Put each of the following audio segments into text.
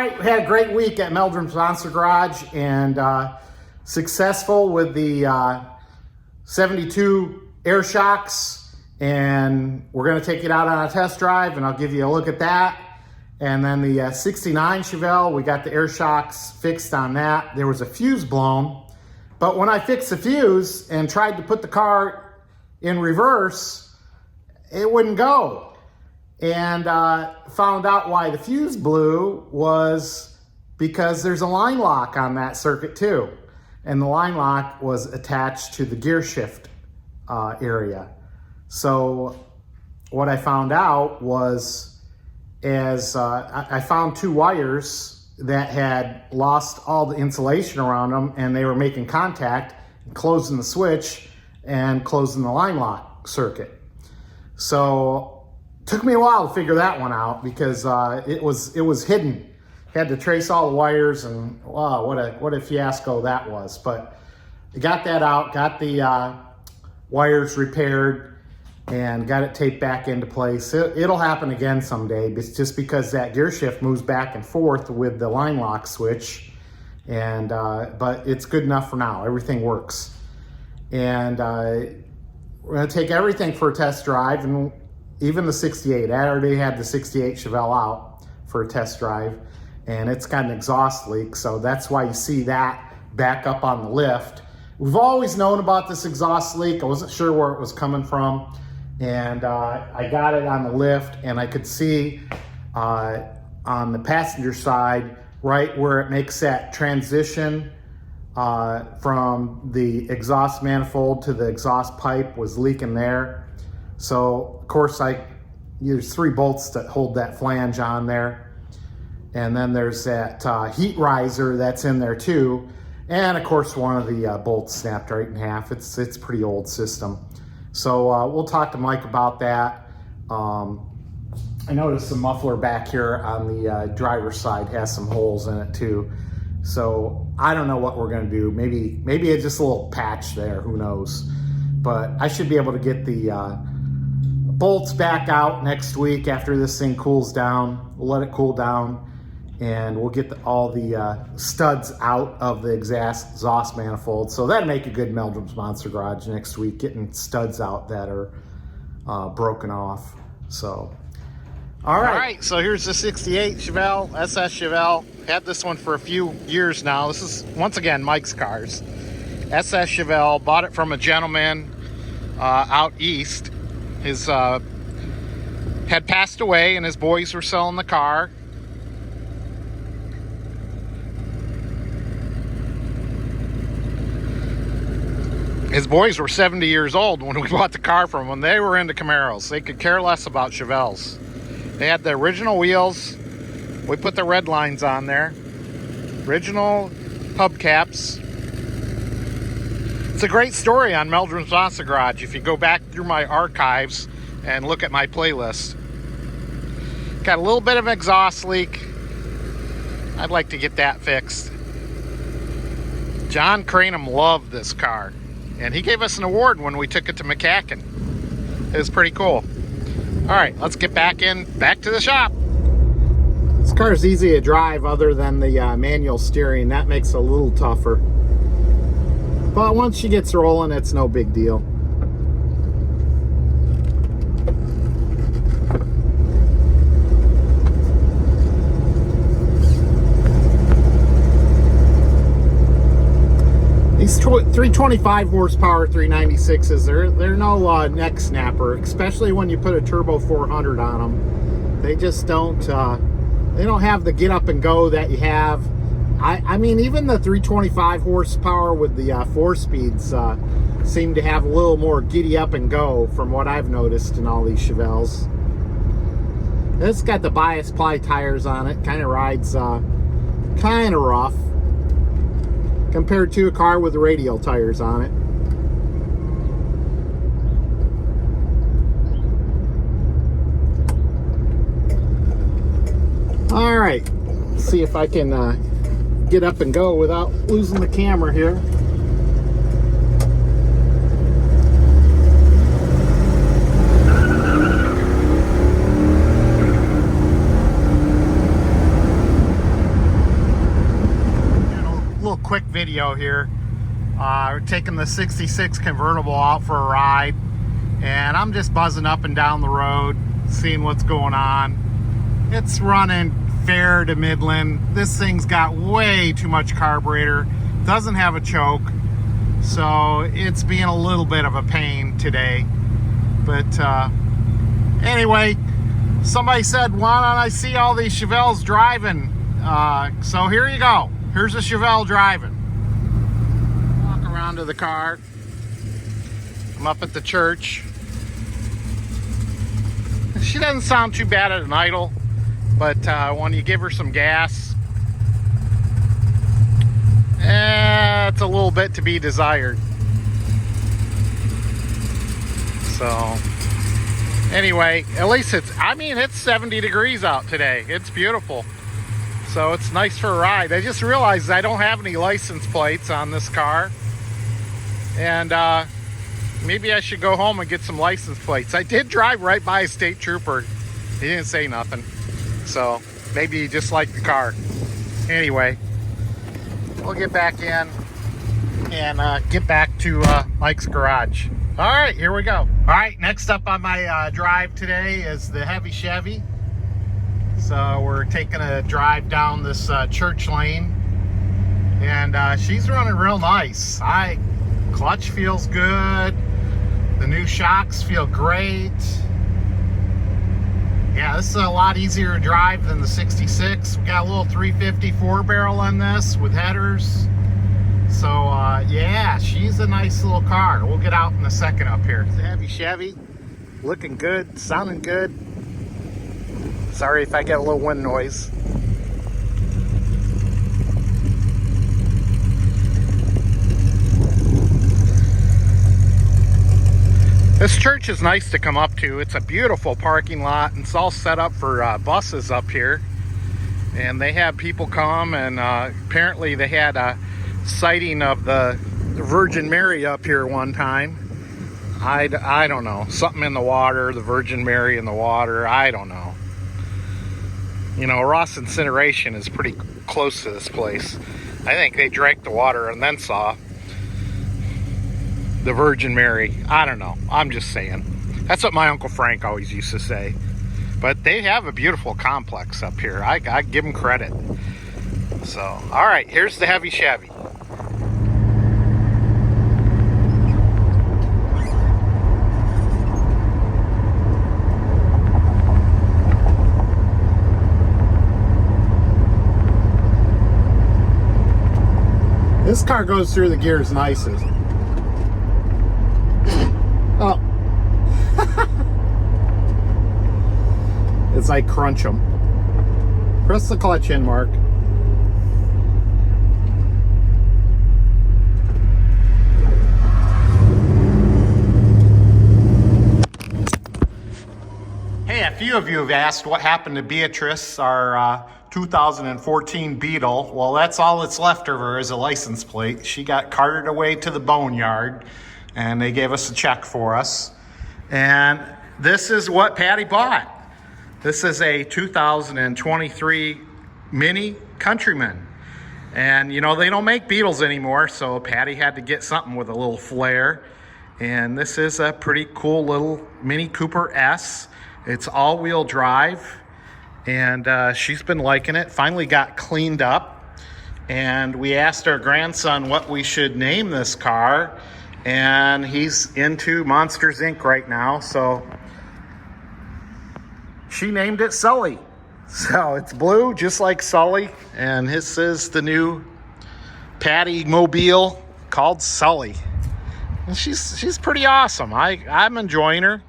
right, we had a great week at Meldrum's Monster Garage and successful with the 72 air shocks, and we're going to take it out on a test drive and I'll give you a look at that. And then the 69 Chevelle, we got the air shocks fixed on that. There was a fuse blown, but when I fixed the fuse and tried to put the car in reverse, it wouldn't go. And found out why the fuse blew was because there's a line lock on that circuit too. And the line lock was attached to the gear shift area. So what I found out was I found two wires that had lost all the insulation around them, and they were making contact, closing the switch and closing the line lock circuit. So took me a while to figure that one out because it was hidden. Had to trace all the wires, and wow, what a fiasco that was. But I got that out, got the wires repaired, and got it taped back into place. It'll happen again someday, just because that gear shift moves back and forth with the line lock switch. And but it's good enough for now. Everything works. And we're gonna take everything for a test drive, and even the 68. I already had the 68 Chevelle out for a test drive, and it's got an exhaust leak, so that's why you see that back up on the lift. We've always known about this exhaust leak. I wasn't sure where it was coming from, and I got it on the lift, and I could see on the passenger side, right where it makes that transition from the exhaust manifold to the exhaust pipe was leaking there. So of course there's 3 bolts that hold that flange on there, and then there's that heat riser that's in there too, and of course one of the bolts snapped right in half. It's a pretty old system. So we'll talk to Mike about that. I noticed the muffler back here on the driver's side has some holes in it too. So I don't know what we're gonna do. Maybe it's just a little patch there, who knows. But I should be able to get the bolts back out next week after this thing cools down. We'll let it cool down, and we'll get all the studs out of the exhaust manifold. So that'll make a good Meldrum's Monster Garage next week, getting studs out that are broken off. So all right, so here's the 68 Chevelle, SS Chevelle. Had this one for a few years now. This is, once again, Mike's cars. SS Chevelle, bought it from a gentleman out east. His had passed away, and his boys were selling the car. His boys were 70 years old when we bought the car from them. They were into Camaros. They could care less about Chevelles. They had the original wheels. We put the red lines on there. Original hubcaps. It's a great story on Meldrum's Monster Garage if you go back through my archives and look at my playlist. Got a little bit of an exhaust leak. I'd like to get that fixed. John Cranham loved this car, and he gave us an award when we took it to McCacken. It was pretty cool. All right, let's get back to the shop. This car is easy to drive other than the manual steering. That makes it a little tougher. But once she gets rolling, it's no big deal. These 325 horsepower 396s, they're no neck snapper, especially when you put a turbo 400 on them. They just don't, they don't have the get up and go that you have. I mean, even the 325 horsepower with the 4-speeds seem to have a little more giddy up and go from what I've noticed in all these Chevelles. It's got the bias ply tires on it. Kind of rides kind of rough compared to a car with the radial tires on it. All right, let's see if I can get up and go without losing the camera here. video here. We're taking the 66 convertible out for a ride, and I'm just buzzing up and down the road, seeing what's going on. It's running fair to middling. This thing's got way too much carburetor, doesn't have a choke, so it's being a little bit of a pain today. But anyway, somebody said, why don't I see all these Chevelles driving? So here you go. Here's a Chevelle driving. Walk around to the car. I'm up at the church. She doesn't sound too bad at an idle, but when you give her some gas, it's a little bit to be desired. So anyway, at least it's 70 degrees out today. It's beautiful. So it's nice for a ride. I just realized I don't have any license plates on this car. And maybe I should go home and get some license plates. I did drive right by a state trooper. He didn't say nothing. So maybe he just liked the car. Anyway, we'll get back in and get back to Mike's garage. All right, here we go. All right, next up on my drive today is the heavy Chevy. So we're taking a drive down this church lane, and she's running real nice. Clutch feels good. The new shocks feel great. Yeah, this is a lot easier to drive than the 66. We got a little 350 4-barrel in this with headers. So yeah, she's a nice little car. We'll get out in a second up here. It's a heavy Chevy, looking good, sounding good. Sorry if I get a little wind noise. This church is nice to come up to. It's a beautiful parking lot, and it's all set up for buses up here. And they have people come, and apparently they had a sighting of the Virgin Mary up here one time. I don't know. Something in the water, the Virgin Mary in the water. I don't know. You know, Ross Incineration is pretty close to this place. I think they drank the water and then saw the Virgin Mary. I don't know. I'm just saying. That's what my Uncle Frank always used to say. But they have a beautiful complex up here. I give them credit. So, all right, here's the heavy Chevy. This car goes through the gears nicely. Oh. It's like crunch them. Press the clutch in, Mark. Hey, a few of you have asked what happened to Beatrice, our 2014 Beetle. Well, that's all that's left of her is a license plate. She got carted away to the boneyard, and they gave us a check for us. And this is what Patty bought. This is a 2023 Mini Countryman. And, you know, they don't make Beetles anymore, so Patty had to get something with a little flair. And this is a pretty cool little Mini Cooper S. It's all-wheel drive. And she's been liking it. Finally got cleaned up. And we asked our grandson what we should name this car. And he's into Monsters, Inc. right now. So she named it Sully. So it's blue, just like Sully. And this is the new Patty Mobile called Sully. And she's pretty awesome. I'm enjoying her.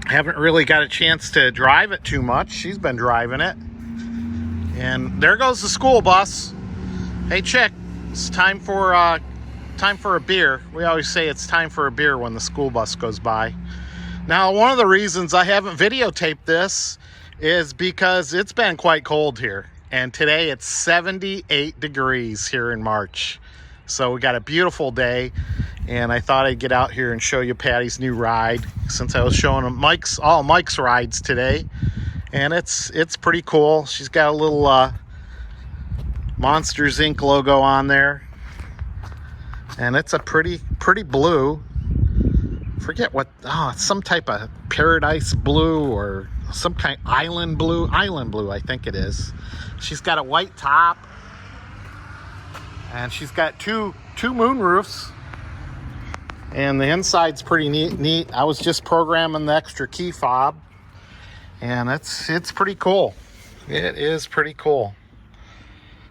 Haven't really got a chance to drive it too much. She's been driving it. And there goes the school bus. Hey, chick, it's time for a beer. We always say it's time for a beer when the school bus goes by. Now, one of the reasons I haven't videotaped this is because it's been quite cold here. And today it's 78 degrees here in March. So we got a beautiful day, and I thought I'd get out here and show you Patty's new ride, since I was showing him all Mike's rides today. And it's pretty cool. She's got a little Monsters Inc. logo on there. And it's a pretty blue. Forget what, it's some type of paradise blue or some kind island blue, I think it is. She's got a white top, and she's got two moon roofs, and the inside's pretty neat. I was just programming the extra key fob, and it's pretty cool. It is pretty cool.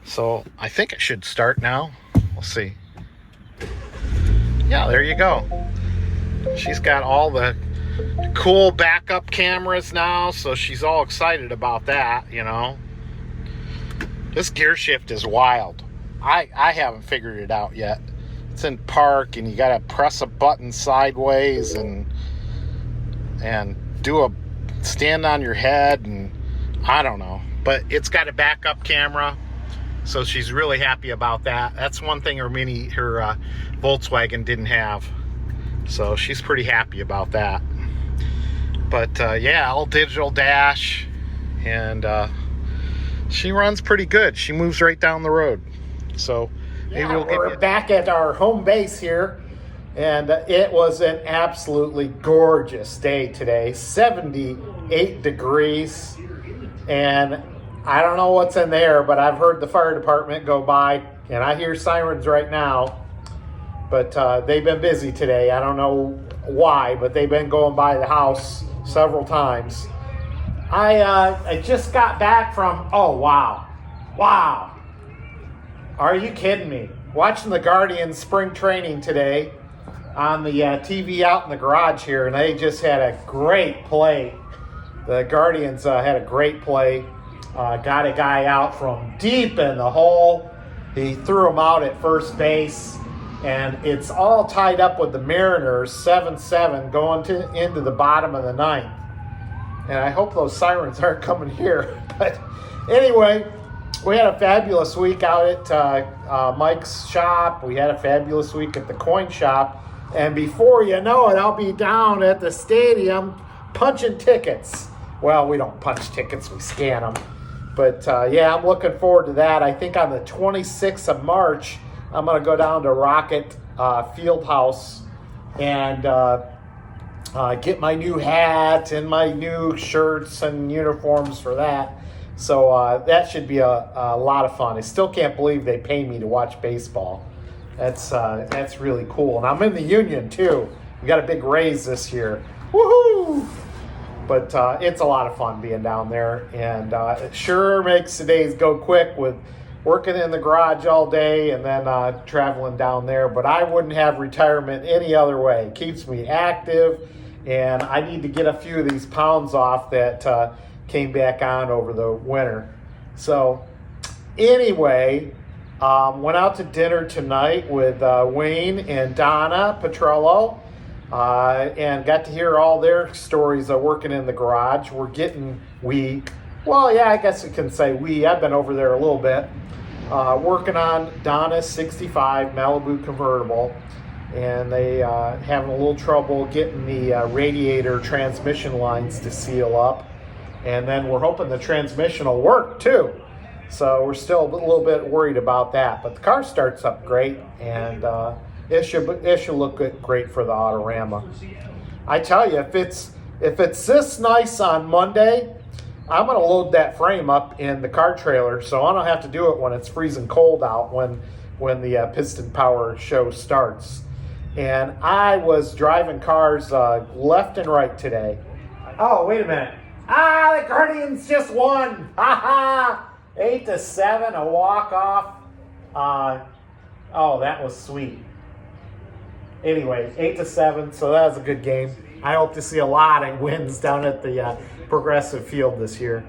So I think it should start now. We'll see. Yeah, there you go. She's got all the cool backup cameras now, so she's all excited about that, you know. This gear shift is wild. I haven't figured it out yet. It's in park, and you got to press a button sideways and do a stand on your head, and I don't know. But it's got a backup camera, so she's really happy about that. That's one thing her Volkswagen didn't have. So she's pretty happy about that. But yeah, all digital dash, and she runs pretty good. She moves right down the road. So maybe we're back at our home base here, and it was an absolutely gorgeous day today. 78 degrees, and I don't know what's in there, but I've heard the fire department go by, and I hear sirens right now. But they've been busy today. I don't know why, but they've been going by the house several times. I just got back from, oh, wow. Are you kidding me? Watching the Guardians spring training today on the TV out in the garage here, and they just had a great play. The Guardians had a great play. Got a guy out from deep in the hole. He threw him out at first base. And it's all tied up with the Mariners, 7-7, going into the bottom of the ninth. And I hope those sirens aren't coming here. But anyway, we had a fabulous week out at Mike's shop. We had a fabulous week at the coin shop. And before you know it, I'll be down at the stadium punching tickets. Well, we don't punch tickets, we scan them. But yeah, I'm looking forward to that. I think on the 26th of March, I'm going to go down to Rocket Fieldhouse and get my new hat and my new shirts and uniforms for that. So that should be a lot of fun. I still can't believe they pay me to watch baseball. That's really cool. And I'm in the union, too. We got a big raise this year. Woohoo! But it's a lot of fun being down there. And it sure makes the days go quick with working in the garage all day and then traveling down there. But I wouldn't have retirement any other way. It keeps me active, and I need to get a few of these pounds off that came back on over the winter. So anyway, went out to dinner tonight with Wayne and Donna Petrello, and got to hear all their stories of working in the garage. Well, yeah, I guess you can say I've been over there a little bit. Working on Donna's 65 Malibu convertible, and they having a little trouble getting the radiator transmission lines to seal up, and then we're hoping the transmission will work too. So we're still a little bit worried about that, but the car starts up great, and it should look great for the Autorama. I tell you, if it's this nice on Monday, I'm going to load that frame up in the car trailer, so I don't have to do it when it's freezing cold out when the piston power show starts. And I was driving cars left and right today. Oh, wait a minute. The Guardians just won. 8-7, a walk-off. Oh, that was sweet. Anyway, 8-7, so that was a good game. I hope to see a lot of wins down at the Progressive Field this year.